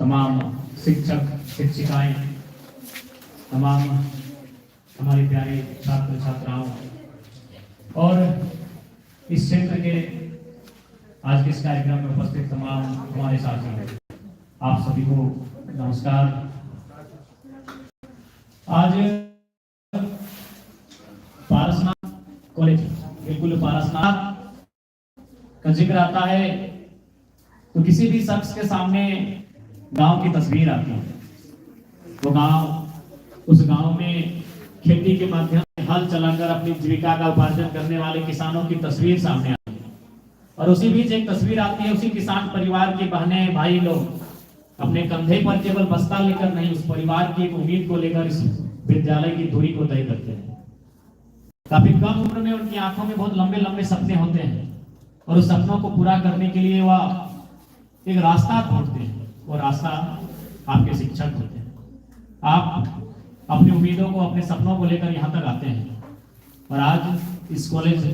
तमाम शिक्षक शिक्षिकाएं, तमाम हमारे प्यारे छात्र छात्राओं और इस क्षेत्र के आज के इस कार्यक्रम में उपस्थित तमाम हमारे साथी हैं, आप सभी को नमस्कार। आज पारसनाथ कॉलेज, बिल्कुल पारसनाथ का जिक्र आता है तो किसी भी शख्स के सामने गांव की तस्वीर आती है। वो गांव, उस गांव में खेती के माध्यम से हल चलाकर अपनी जीविका का उपार्जन करने वाले किसानों की तस्वीर सामने आती है और उसी बीच एक तस्वीर आती है उसी किसान परिवार की बहनें भाई लोग अपने कंधे पर केवल बस्ता लेकर नहीं, उस परिवार की एक उम्मीद को लेकर इस विद्यालय की दूरी को तय करते हैं। काफी कम उम्र में उनकी आंखों में बहुत लंबे लंबे सपने होते हैं और उस सपनों को पूरा करने के लिए वह एक रास्ता ढूंढते हैं। वो रास्ता आपके शिक्षक होते हैं। आप अपनी उम्मीदों को, अपने सपनों को लेकर यहाँ तक आते हैं और आज इस कॉलेज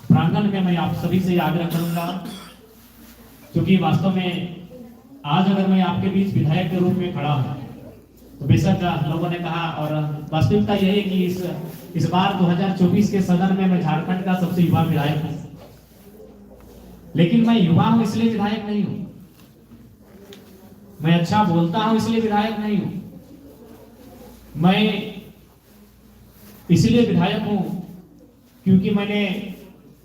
प्रांगण में मैं आप सभी से आग्रह करूंगा, क्योंकि वास्तव में आज अगर मैं आपके बीच विधायक के रूप में खड़ा हूं तो बेशक लोगों ने कहा और वास्तविकता यह है कि इस बार 2024 के सदन में मैं झारखंड का सबसे युवा विधायक हूं। लेकिन मैं युवा हूं इसलिए विधायक नहीं हूं, मैं अच्छा बोलता हूं इसलिए विधायक नहीं हूं, मैं इसलिए विधायक हूं क्योंकि मैंने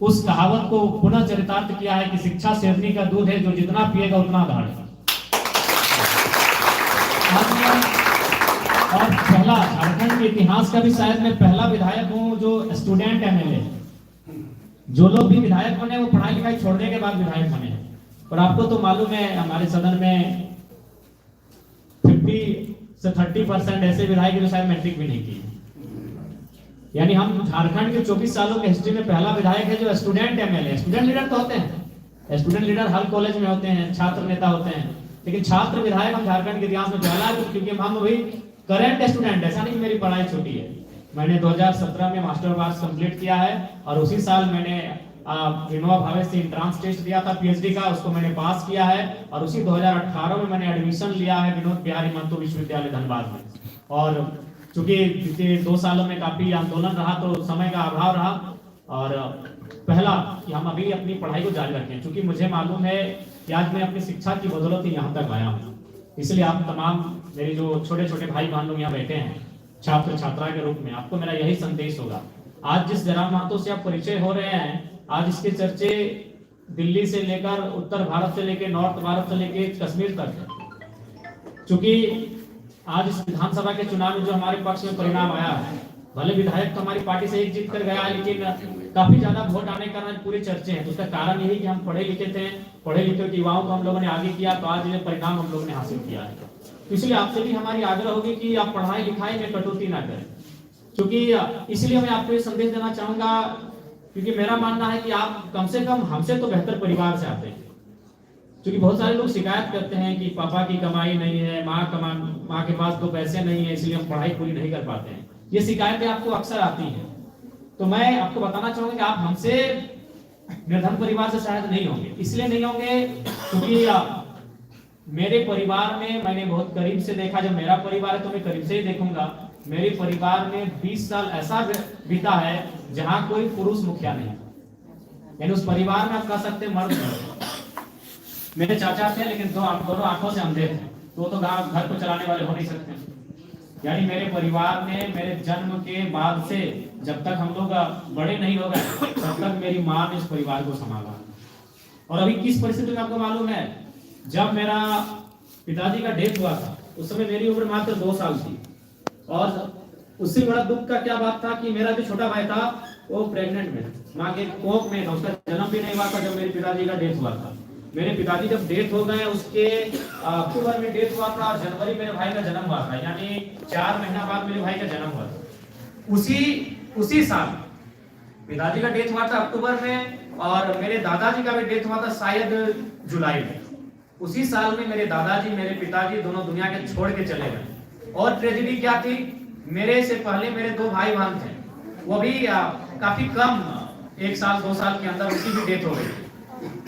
उस कहावत को पुनः चरितार्थ किया है कि शिक्षा शेरनी का दूध है, जो जितना पिएगा उतना दहाड़ेगा। और पहला झारखंड के इतिहास का भी शायद मैं पहला विधायक हूं जो स्टूडेंट एमएलए। जो लोग भी विधायक बने वो पढ़ाई लिखाई छोड़ने के बाद विधायक बने। और आपको तो मालूम है हमारे सदन में 50 से 30% ऐसे विधायक जो शायद मैट्रिक भी नहीं किए। यानी हम झारखंड के 24 सालों के हिस्ट्री में पहला विधायक है जो स्टूडेंट एमएलए। स्टूडेंट लीडर तो होते हैं, स्टूडेंट लीडर हर कॉलेज में होते हैं, छात्र नेता होते हैं, लेकिन छात्र विधायक हम झारखंड के इतिहास में पहला है, क्योंकि हम अभी करंट स्टूडेंट। ऐसा नहीं मेरी पढ़ाई छोटी है। मैंने 2017 में मास्टर पास कंप्लीट किया है और उसी साल मैंने विनोबा भावे से एंट्रेंस टेस्ट दिया था पीएचडी का, उसको मैंने पास किया है और उसी 2018 में मैंने एडमिशन लिया है विनोद बिहारी महतो विश्वविद्यालय धनबाद में। और चूंकि पिछले 2 सालों में काफी आंदोलन रहा तो समय का अभाव रहा और पहला कि हम अभी अपनी पढ़ाई को जारी रखें, क्योंकि मुझे मालूम है कि आज मैं अपनी शिक्षा की बदौलत ही यहाँ तक आया हूँ। इसलिए आप तमाम मेरे जो छोटे छोटे भाई बहन लोग यहाँ बैठे हैं छात्र छात्रा के रूप में, आपको मेरा यही संदेश होगा। आज जिस जयराम महतो से आप परिचय हो रहे हैं, आज इसके चर्चे दिल्ली से लेकर उत्तर भारत से लेकर नॉर्थ भारत से लेकर कश्मीर तक है। चूंकि आज इस विधानसभा के चुनाव में जो हमारे पक्ष में परिणाम आया है, भले विधायक तो हमारी पार्टी से एक जीत कर गया है, लेकिन काफी ज्यादा वोट आने के कारण पूरी चर्चे हैं। तो उसका कारण यही कि हम पढ़े लिखे थे, पढ़े लिखे युवाओं को हम लोगों ने आगे किया, तो आज ये परिणाम हम लोगों ने हासिल किया है। तो इसलिए आपसे भी हमारी आग्रह होगी कि आप पढ़ाई लिखाई में कटौती ना करें, क्योंकि इसलिए मैं आपको ये संदेश देना चाहूंगा, क्योंकि मेरा मानना है कि आप कम से कम हमसे तो बेहतर परिवार से आते हैं। क्योंकि बहुत सारे लोग शिकायत करते हैं कि पापा की कमाई नहीं है, माँ के पास 2 पैसे नहीं है, इसलिए हम पढ़ाई पूरी नहीं कर पाते हैं। ये शिकायतें आपको अक्सर आती हैं। तो मैं आपको बताना चाहूंगा कि आप हमसे निर्धन परिवार से शायद नहीं होंगे। इसलिए नहीं होंगे क्योंकि मेरे परिवार में मैंने बहुत करीब से देखा, जब मेरा परिवार है तो मैं करीब से ही देखूंगा। मेरे परिवार में 20 साल ऐसा बीता है जहां कोई पुरुष मुखिया नहीं, यानी उस परिवार में आप कह सकते हैं मर्द नहीं। मेरे चाचा थे लेकिन दोनों आंखों से अंधे थे, तो घर को चलाने वाले हो नहीं सकते। यानी मेरे परिवार में मेरे जन्म के बाद से जब तक हम लोग बड़े नहीं हो गए तब तक मेरी माँ ने इस परिवार को संभाला। और अभी किस परिस्थिति में आपको मालूम है, जब मेरा पिताजी का डेथ हुआ था उस समय मेरी उम्र मात्र 2 साल थी। और उससे बड़ा दुख का क्या बात था कि मेरा जो छोटा भाई था वो प्रेग्नेंट में, माँ के कोख में था, उसका जन्म भी नहीं हुआ था जब मेरे पिताजी का डेथ हुआ था। मेरे पिताजी जब डेथ हो गए, उसके अक्टूबर में डेथ हुआ था और जनवरी मेरे भाई का जन्म हुआ था, यानी 4 महीना बाद मेरे भाई का जन्म हुआ था। उसी साल पिताजी का डेथ हुआ था अक्टूबर में और मेरे दादाजी का भी डेथ हुआ था शायद जुलाई में। उसी साल में मेरे दादाजी मेरे पिताजी दोनों दुनिया के छोड़ के चले गए। और ट्रेजेडी क्या थी, मेरे से पहले मेरे 2 भाई बहन थे, वो भी काफी कम 1 साल 2 साल के अंदर उनकी भी डेथ हो गई।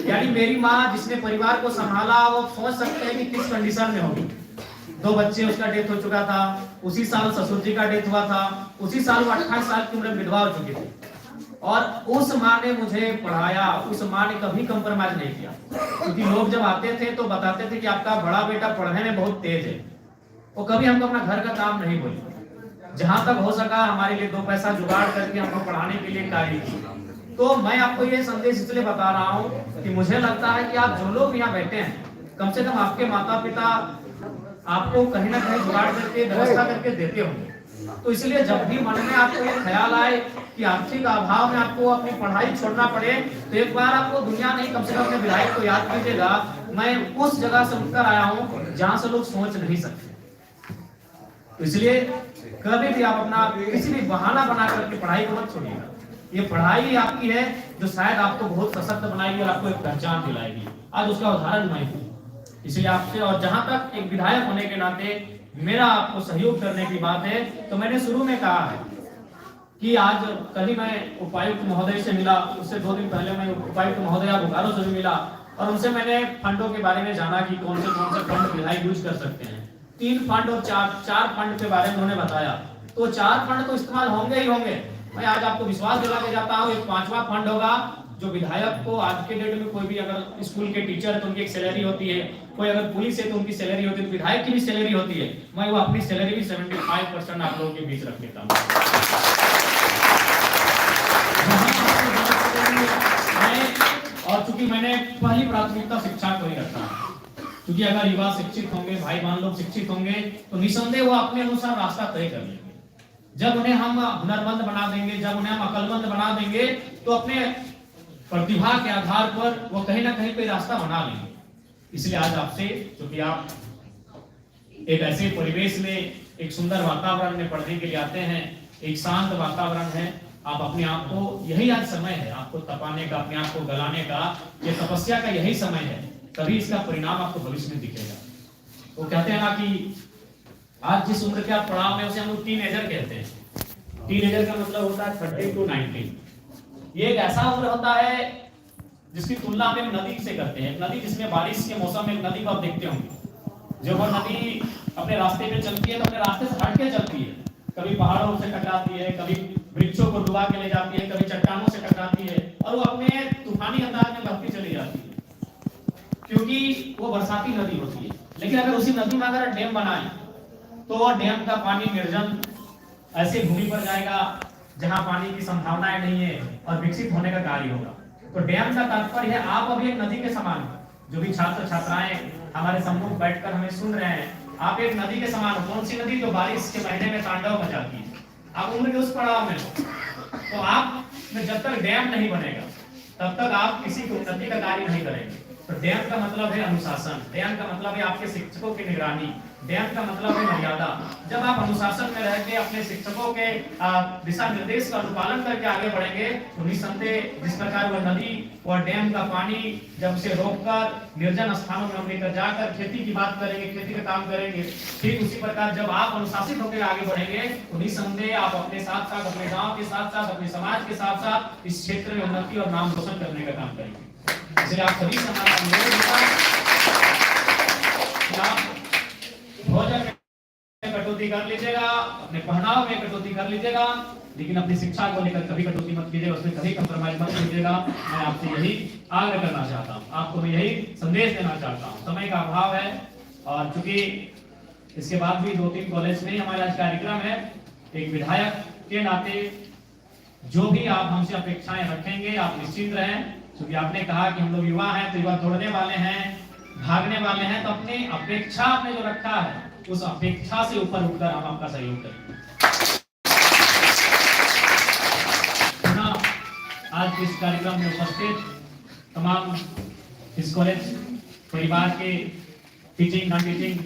यानी मेरी माँ जिसने परिवार को संभाला, वो सोच सकते हैं कि किस कंडीशन में होगी। 2 बच्चे, उसका डेथ हो चुका था, उसी साल ससुर जी का डेथ हुआ था, उसी साल वो 28 साल की उम्र में विधवा हो चुकी थी। और उस माँ ने मुझे पढ़ाया, उस माँ ने कभी कंप्रोमाइज नहीं किया। क्योंकि लोग जब आते थे तो बताते थे कि आपका बड़ा बेटा पढ़ने में बहुत तेज है, वो कभी हमको अपना घर का काम नहीं बोली। जहां तक हो सका हमारे लिए 2 पैसा जुगाड़ करके हमको पढ़ाने के लिए कार्य की। तो मैं आपको ये संदेश इसलिए बता रहा हूँ कि मुझे लगता है कि आप जो लोग यहाँ बैठे हैं, कम से कम आपके माता पिता आपको कहीं ना कहीं जुगाड़ करके व्यवस्था करके देते होंगे। तो इसलिए जब भी मन में आपको ये ख्याल आए कि आर्थिक अभाव में आपको अपनी पढ़ाई छोड़ना पड़े, तो एक बार आपको दुनिया नहीं, कम से कम अपने विधायक को याद कीजिएगा, मैं उस जगह से उठकर आया हूँ जहां से लोग सोच नहीं सकते। तो इसलिए कभी भी आप अपना किसी भी बहाना बना करके पढ़ाई को मत छोड़िएगा। ये पढ़ाई आपकी है जो शायद आपको बहुत सशक्त बनाएगी और आपको एक पहचान दिलाएगी। आज उसका उदाहरण मैं हूँ। इसलिए आपसे, और जहां तक एक विधायक होने के नाते मेरा आपको सहयोग करने की बात है, तो मैंने शुरू में कहा है कि आज कल ही मैं उपायुक्त महोदय से मिला, उससे 2 दिन पहले मैं उपायुक्त महोदय बोकारो से भी मिला, और उनसे मैंने फंडों के बारे में जाना कि कौन से फंड विधायक यूज कर सकते हैं। 3 फंड और 4 फंड के बारे में उन्होंने बताया। तो 4 फंड तो इस्तेमाल होंगे ही होंगे। मैं आज आपको विश्वास दिला के जाता हूँ, एक 5वां फंड होगा जो विधायक को आज के डेट में कोई भी अगर स्कूल के टीचर तो उनकी एक सैलरी होती है, कोई अगर पुलिस है तो उनकी सैलरी होती है, तो विधायक की भी सैलरी होती है। मैं वो अपनी सैलरी भी 75% आप लोगों के बीच रख देता हूँ। और चूंकि मैंने पहली प्राथमिकता शिक्षा को ही रखा, क्योंकि अगर युवा शिक्षित होंगे, भाई बहन लोग शिक्षित होंगे, तो निसंदेह वो अपने अनुसार रास्ता तय कर लेंगे। जब उन्हें हम हुनरमंद बना देंगे, जब उन्हें हम अकलमंद बना देंगे, तो अपने प्रतिभा के आधार पर वो कहीं ना कहीं पे रास्ता बना लेंगे। इसलिए आज आपसे, क्योंकि आप एक ऐसे परिवेश में, एक सुंदर वातावरण में पढ़ने के लिए आते हैं, एक शांत वातावरण है, आप अपने आप को, यही आज समय है आपको तपाने का, अपने आप को गलाने का, ये तपस्या का यही समय है, तभी इसका परिणाम आपको भविष्य में दिखेगा। वो कहते हैं ना कि आज जिस उम्र के आप पड़ाव में, उसे हम लोग टीनेजर कहते हैं। टीनेजर का मतलब होता है 30 to 19। ये एक ऐसा उम्र होता है जिसकी तुलना हम एक नदी से करते हैं। नदी जिसमें बारिश के मौसम में, एक नदी को आप देखते होंगे, जब वो नदी अपने रास्ते पे चलती है तो अपने रास्ते से हट के चलती है, कभी पहाड़ों से टकराती है, कभी वृक्षों को डुबा के ले जाती है, कभी चट्टानों से टकराती है, और वो अपने तूफानी अंदाज में बहती चली जाती है, क्योंकि वो बरसाती नदी होती है। लेकिन अगर उसी नदी में अगर डैम बनाए तो वो डैम का पानी निर्जन ऐसे भूमि पर जाएगा जहां पानी की संभावनाएं नहीं है और विकसित होने का कार्य होगा। तो डैम का तात्पर्य है आप अभी एक नदी के समान, जो भी छात्र छात्राएं हमारे सम्मुख बैठकर हमें सुन रहे हैं, आप एक नदी के समान हो। कौन सी नदी? जो बारिश के महीने में तांडव मचाती है। आप उम्र के उस पड़ाव में हो, तो आप में जब तक डैम नहीं बनेगा तब तक आप किसी की उन्नति का कार्य नहीं करेंगे। तो डैम का मतलब है अनुशासन, डैम का मतलब है आपके शिक्षकों की निगरानी, डैम का मतलब है मर्यादा। जब आप अनुशासन में रह के अपने शिक्षकों के दिशा निर्देश का अनुपालन करके आगे बढ़ेंगे, तो निसंदेह जिस प्रकार वह नदी और डैम का पानी जब उसे रोककर निर्जन स्थानों में हम लेकर जाकर खेती की बात करेंगे, खेती का काम करेंगे, ठीक उसी प्रकार जब आप अनुशासित होकर आगे बढ़ेंगे, तो निसंदेह आप अपने साथ साथ, अपने गाँव के साथ साथ, अपने समाज के साथ साथ इस क्षेत्र में उन्नति और नाम रोशन करने का काम करेंगे। इसलिए आप सभी से हमारा अनुरोध होगा कि आप भोजन में कटौती कर लीजिएगा, अपने पहनाव में कटौती कर लीजिएगा, लेकिन अपनी शिक्षा को लेकर कभी कटौती मत कीजिएगा, उसमें कभी कंप्रोमाइज मत कीजिएगा। मैं आपसे यही आग्रह करना चाहता हूँ, आपको मैं यही संदेश देना चाहता हूँ। समय का अभाव है, और चूंकि इसके बाद भी 2-3 कॉलेज में हमारा आज कार्यक्रम है, एक विधायक के नाते जो भी आप हमसे अपेक्षाएं रखेंगे, आप निश्चिंत रहें, क्योंकि आपने कहा कि हम लोग युवा हैं, तो युवा दौड़ने वाले हैं, भागने वाले हैं, तो अपने अपेक्षा आपने जो रखा है, उस अपेक्षा से ऊपर उठकर हम आपका सहयोग करेंगे। आज इस कार्यक्रम में उपस्थित तमाम इस कॉलेज परिवार के टीचिंग नॉन टीचिंग,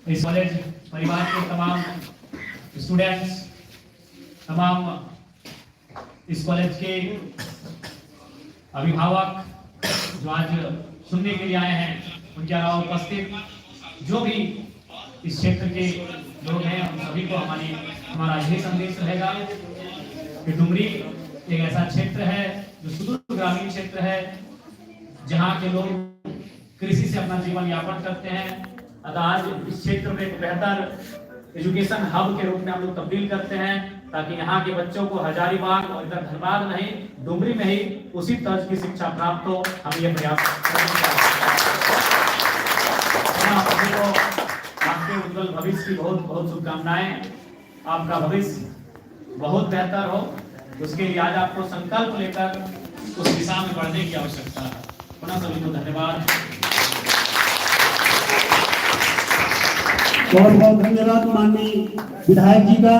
इस कॉलेज परिवार के तमाम स्टूडेंट्स, तमाम इस कॉलेज के अभिभावक जो आज सुनने के लिए आए हैं, उनके अलावा उपस्थित जो भी इस क्षेत्र के लोग हैं, उन सभी को हमारा यही संदेश रहेगा कि डुमरी एक ऐसा क्षेत्र है जो सुदूर ग्रामीण क्षेत्र है, जहाँ के लोग कृषि से अपना जीवन यापन करते हैं। अतः आज इस क्षेत्र में एक बेहतर एजुकेशन हब के रूप में हम लोग तब्दील करते हैं, ताकि यहाँ के बच्चों को हजारीबाग और इधर धनबाद नहीं, डुमरी में ही उसी तर्ज की शिक्षा प्राप्त हो। हम ये प्रयास आपके उज्जवल भविष्य की बहुत बहुत शुभकामनाएं। आपका भविष्य बहुत बेहतर हो, उसके लिए आज आपको संकल्प लेकर उस दिशा में बढ़ने की आवश्यकता है। पुनः सभी को धन्यवाद। बहुत बहुत धन्यवाद माननीय विधायक जी का।